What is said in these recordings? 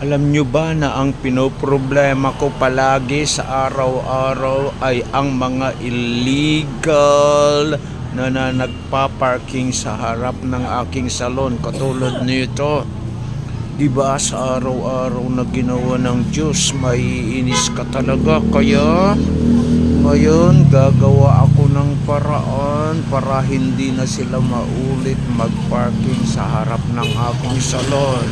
Alam nyo ba na ang pinoproblema ko palagi sa araw-araw ay ang mga illegal na nagpa-parking sa harap ng aking salon katulad nito. Diba sa araw-araw na ginawa ng Diyos, maiinis ka talaga. Kaya ngayon gagawa ako ng paraan para hindi na sila maulit mag-parking sa harap ng aking salon.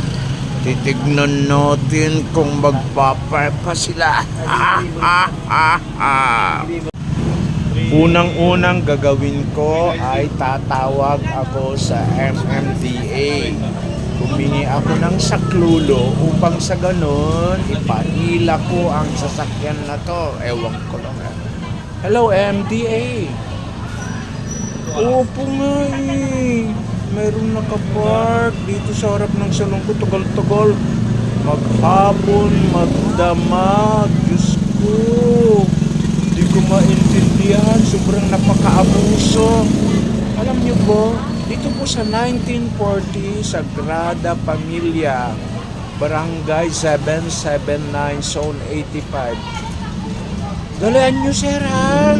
Titignan natin kung magpapark pa sila. Unang-unang gagawin ko ay tatawag ako sa MMDA. Humingi ako ng saklulo upang sa ganun ipahila ko ang sasakyan na to. Ewan ko lang. Hello MDA. Opo nga eh. Mayroong nakapark dito sa harap ng salon ko. Tagal-tagal. Maghapon, magdamag. Diyos ko. Hindi ko maintindihan. Sobrang napaka-abuso. Alam niyo po, dito po sa 1940 Sagrada Familia, Barangay 779, Zone 85. Dalian niyo, sir, ha?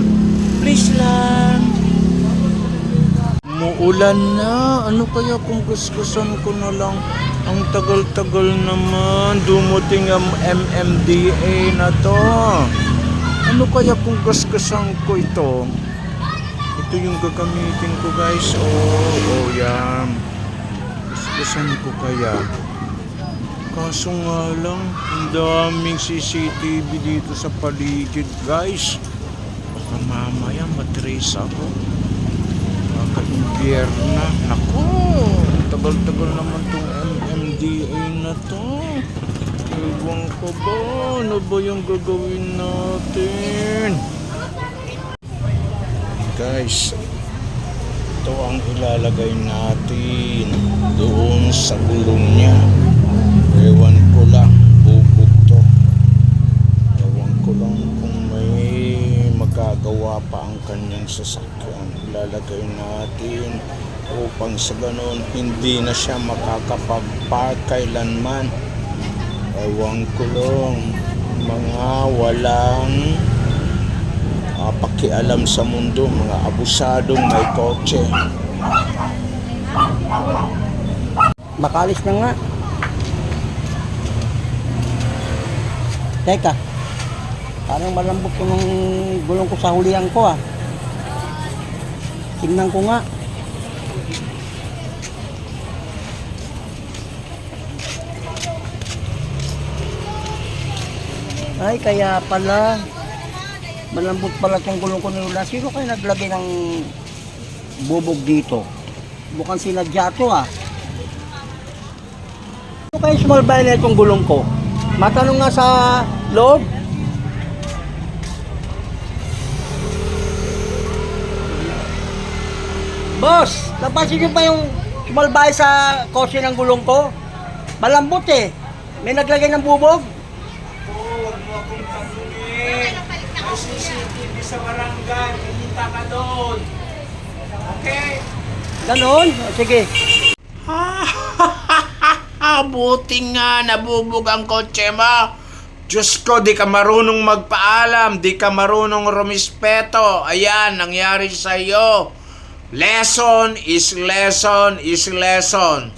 Please lang. Muulan na. Ano kaya kung gusgusan ko na lang? Ang tagal-tagal naman. Dumating ang MMDA na to. Ano kaya kung gusgusan ko ito? Ito yung gagamitin ko, guys. Oh, yan. Gusgusan ko kaya. Kaso nga lang, ang daming CCTV dito sa paligid, guys. Baka mamaya matrace ako. Ka-impyerna. Naku, tagal-tagal naman tong MMDA na to. Ewan ko ba, ano ba yung gagawin natin? Guys, ito ang ilalagay natin doon sa gulong niya. Ewan ko lang, bubog to. Ewan ko lang kung may magagawa pa ang kanyang sasakyan. Ilalagay natin upang sa ganon hindi na siya makakapag-park kailanman. Ewan ko lang, mga walang pakialam sa mundo, mga abusadong may kotse. Makalis na nga. Teka, parang malambot yung gulong ko sa hulihan ko ah. Tingnan ko nga. Ay, kaya pala malambot pala itong gulong ko nila. Sino kayo naglagay ng bubog dito? Bukan sinadya to ah. Sino kayo sumalbay na itong gulong ko? Matanong nga sa loob. Boss, napansin niyo ba yung sumalbay sa kotse ng gulong ko? Malambot eh. May naglagay ng bubog? Huwag mo akong tanungin. May CCTV sa barangay. Pumunta ka doon. Okay? Ganon? Sige. Buti nga nabubog ang kotse mo. Diyos ko, di ka marunong magpaalam. Di ka marunong rumispeto. Ayan, nangyari sa'yo. Lesson is lesson is lesson.